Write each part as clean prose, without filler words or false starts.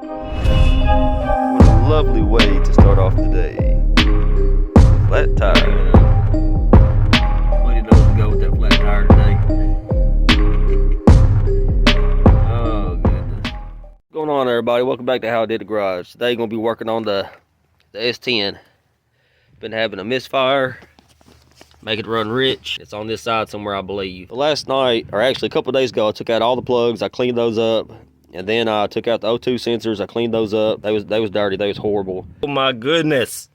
What a lovely way to start off the day. Flat tire. Way to know to go with that flat tire today. Oh goodness. What's going on, everybody? Welcome back to How I Did the Garage. Today gonna be working on the S-10. Been having a misfire. Make it run rich. It's on this side somewhere, I believe. Last night, or actually a couple days ago, I took out all the plugs. I cleaned those up. And then I took out the O2 sensors. I cleaned those up. They was dirty. They was horrible. Oh my goodness.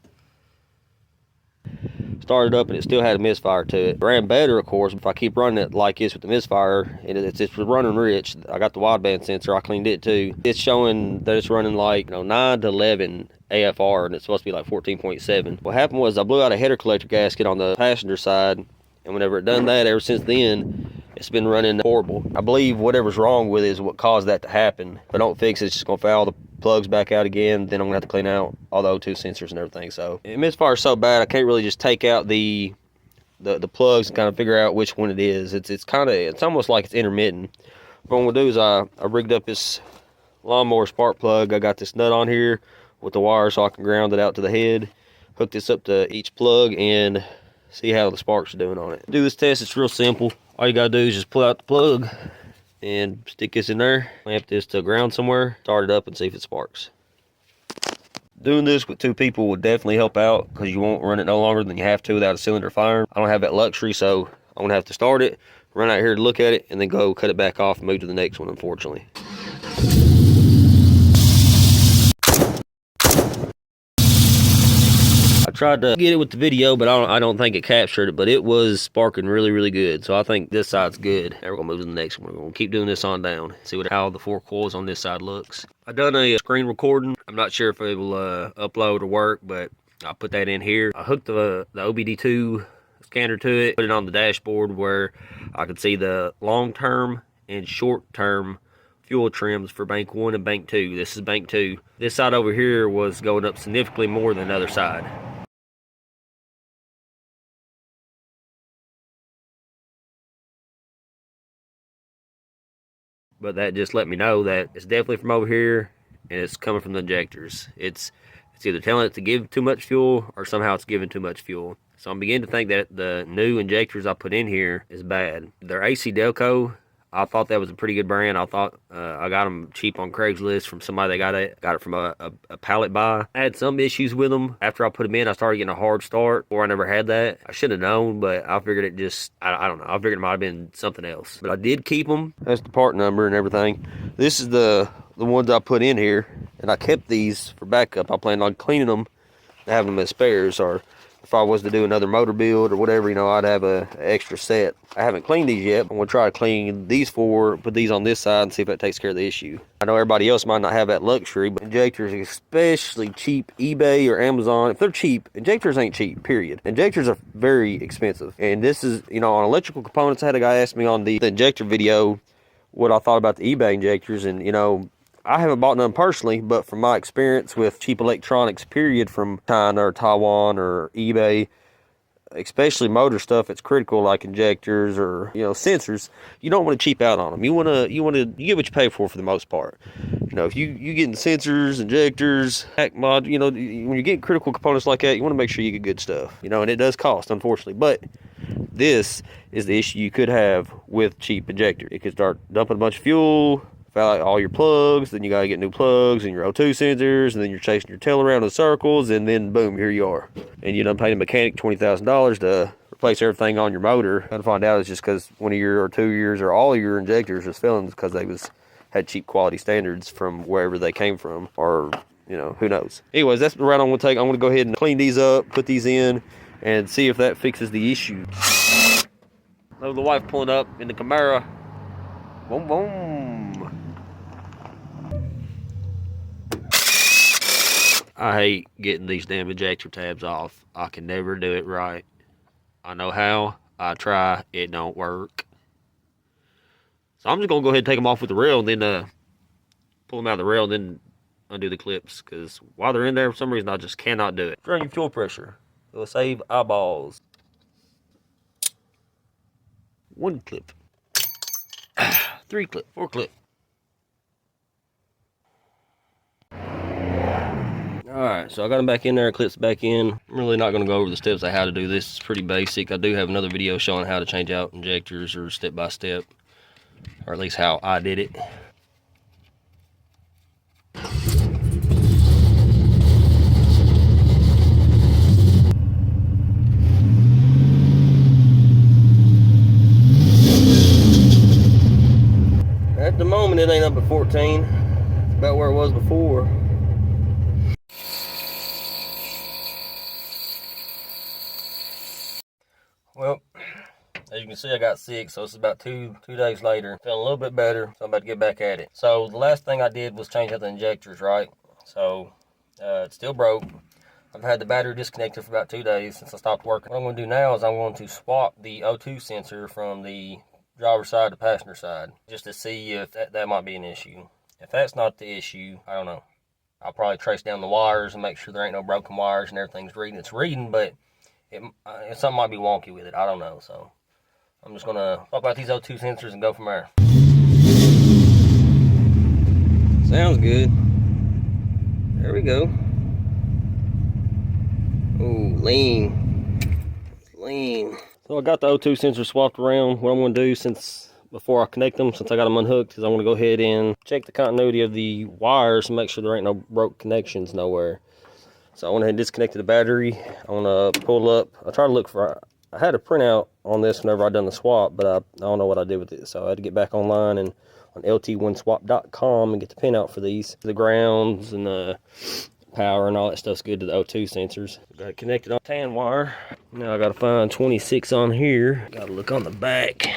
Started up and it still had a misfire to it. Ran better, of course, if I keep running it like this with the misfire. And it's running rich. I got the wideband sensor. I cleaned it too. It's showing that it's running like 9 to 11 AFR, and it's supposed to be like 14.7. What happened was I blew out a header collector gasket on the passenger side. And whenever it done that, ever since then, it's been running horrible. I believe whatever's wrong with it is what caused that to happen. If I don't fix it, it's just gonna foul the plugs back out again. Then I'm gonna have to clean out all the O2 sensors and everything. So misfire's so bad, I can't really just take out the plugs and kind of figure out which one it is. It's almost like it's intermittent. What I'm gonna do is I rigged up this lawnmower spark plug. I got this nut on here with the wire so I can ground it out to the head. Hook this up to each plug and see how the sparks are doing on it. Do this test, it's real simple. All you gotta do is just pull out the plug and stick this in there. Clamp this to ground somewhere, start it up and see if it sparks. Doing this with 2 people would definitely help out because you won't run it no longer than you have to without a cylinder firing. I don't have that luxury, so I'm gonna have to start it, run out here to look at it, and then go cut it back off and move to the next one, unfortunately. I tried to get it with the video, but I don't think it captured it, but it was sparking really, really good. So I think this side's good. Now we're gonna move to the next one. We're gonna keep doing this on down. See how the 4 coils on this side looks. I done a screen recording. I'm not sure if it will upload or work, but I'll put that in here. I hooked the OBD2 scanner to it, put it on the dashboard where I could see the long-term and short-term fuel trims for bank 1 and bank 2. This is bank 2. This side over here was going up significantly more than the other side. But that just let me know that it's definitely from over here and it's coming from the injectors. It's either telling it to give too much fuel or somehow it's giving too much fuel. So I'm beginning to think that the new injectors I put in here is bad. They're AC Delco. I thought that was a pretty good brand. I thought I got them cheap on Craigslist from somebody that got it from a pallet buy. I had some issues with them. After I put them in, I started getting a hard start, or I never had that. I should have known, but I figured it just, I don't know. I figured it might have been something else. But I did keep them. That's the part number and everything. This is the ones I put in here, and I kept these for backup. I planned on cleaning them and having them as spares, or if I was to do another motor build or whatever, I'd have an extra set. I haven't cleaned these yet. I'm going to try to clean these 4, put these on this side and see if that takes care of the issue. I know everybody else might not have that luxury, but injectors, especially cheap eBay or Amazon, if they're cheap, injectors ain't cheap, period. Injectors are very expensive. And this is, on electrical components, I had a guy ask me on the injector video what I thought about the eBay injectors, and, I haven't bought none personally, but from my experience with cheap electronics, period, from China or Taiwan or eBay, especially motor stuff, it's critical like injectors or sensors. You don't want to cheap out on them. You get what you pay for the most part. If you getting sensors, injectors, hack mod, when you're getting critical components like that, you want to make sure you get good stuff. And it does cost, unfortunately. But this is the issue you could have with cheap injector. It could start dumping a bunch of fuel, foul out all your plugs, then you gotta get new plugs and your O2 sensors, and then you're chasing your tail around in circles, and then boom, here you are. And you done paid a mechanic $20,000 to replace everything on your motor. Come to find out it's just because 1 year or 2 years or all of your injectors was failing because they had cheap quality standards from wherever they came from, or who knows. Anyways, that's the route I'm gonna take. I'm gonna go ahead and clean these up, put these in, and see if that fixes the issue. Oh, the wife pulling up in the Camaro. Boom, boom. I hate getting these damn injector tabs off. I can never do it right. I know how. I try. It don't work. So I'm just going to go ahead and take them off with the rail and then pull them out of the rail and then undo the clips. Because while they're in there, for some reason, I just cannot do it. Run your fuel pressure. It'll save eyeballs. 1 clip. 3 clip. 4 clip. Alright, so I got them back in there, clips back in. I'm really not going to go over the steps of how to do this. It's pretty basic. I do have another video showing how to change out injectors, or step by step, or at least how I did it. At the moment, it ain't up at 14. It's about where it was before. Well, as you can see, I got 6, so it's about two days later. Feeling a little bit better, so I'm about to get back at it. So the last thing I did was change out the injectors, right? So it's still broke. I've had the battery disconnected for about 2 days since I stopped working. What I'm going to do now is I'm going to swap the O2 sensor from the driver's side to passenger side, just to see if that might be an issue. If that's not the issue, I don't know. I'll probably trace down the wires and make sure there ain't no broken wires and everything's reading. It's reading, but something might be wonky with it. I don't know. So I'm just gonna swap out these O2 sensors and go from there. Sounds good. There we go. Ooh, lean. Lean. So I got the O2 sensor swapped around. What I'm gonna do, since before I connect them, since I got them unhooked, is I'm gonna go ahead and check the continuity of the wires and make sure there ain't no broke connections nowhere. So I went ahead and disconnected the battery. I'm gonna pull up. I tried to look for, I had a printout on this whenever I done the swap, but I don't know what I did with it. So I had to get back online and on lt1swap.com and get the pin out for these. The grounds and the power and all that stuff's good to the O2 sensors. Got it connected on tan wire. Now I gotta find 26 on here. Gotta look on the back,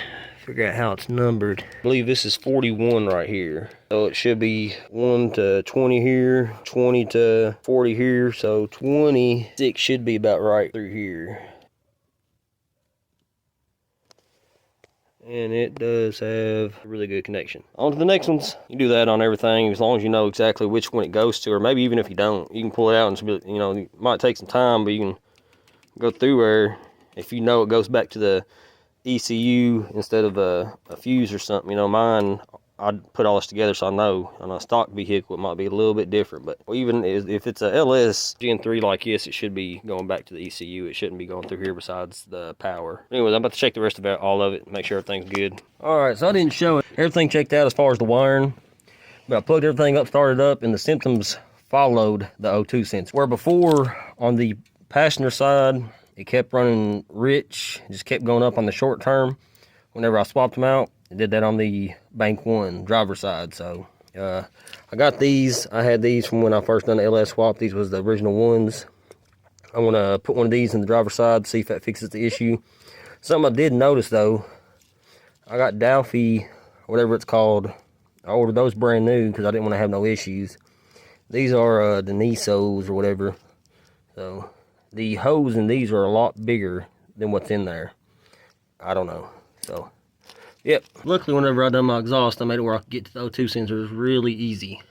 figure out how it's numbered. I believe this is 41 right here. So it should be 1 to 20 here, 20 to 40 here. So 26 should be about right through here. And it does have a really good connection. On to the next ones. You do that on everything as long as you know exactly which one it goes to, or maybe even if you don't, you can pull it out and, you know, it might take some time, but you can go through there. If you know it goes back to the ECU instead of a fuse or something, you know, mine, I'd put all this together so I know. On a stock vehicle, it might be a little bit different, but even if it's a LS Gen 3 like this, it should be going back to the ECU. It shouldn't be going through here besides the power. Anyways, I'm about to check the rest of all of it, make sure everything's good. All right, so I didn't show it. Everything checked out as far as the wiring, but I plugged everything up, started up, and the symptoms followed the O2 sensor. Where before on the passenger side, it kept running rich, it just kept going up on the short term. Whenever I swapped them out, I did that on the bank one driver side. So I got these. I had these from when I first done the LS swap. These was the original ones. I'm gonna put one of these in the driver side, see if that fixes the issue. Something I did notice though, I got Dalphy, whatever it's called. I ordered those brand new because I didn't want to have no issues. These are the Nisos or whatever. So the hose in these are a lot bigger than what's in there. I don't know. So yep. Luckily, whenever I done my exhaust, I made it where I could get to the O2 sensors really easy.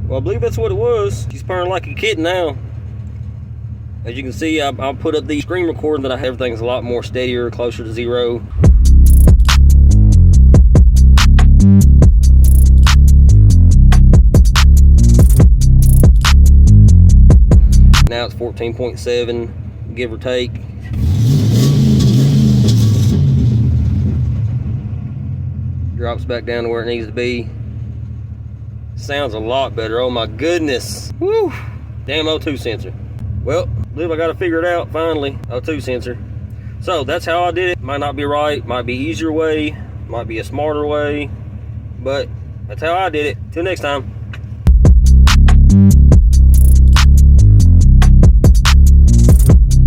Well, I believe that's what it was. She's purring like a kitten now. As you can see, I'll put up the screen recording that I have. Everything's a lot more steadier, closer to 0. Now it's 14.7, give or take. Drops back down to where it needs to be. Sounds a lot better. Oh my goodness. Woo! Damn O2 sensor. Well, I believe I got to figure it out finally. O2 sensor. So that's how I did it. Might not be right. Might be easier way. Might be a smarter way. But that's how I did it. Till next time.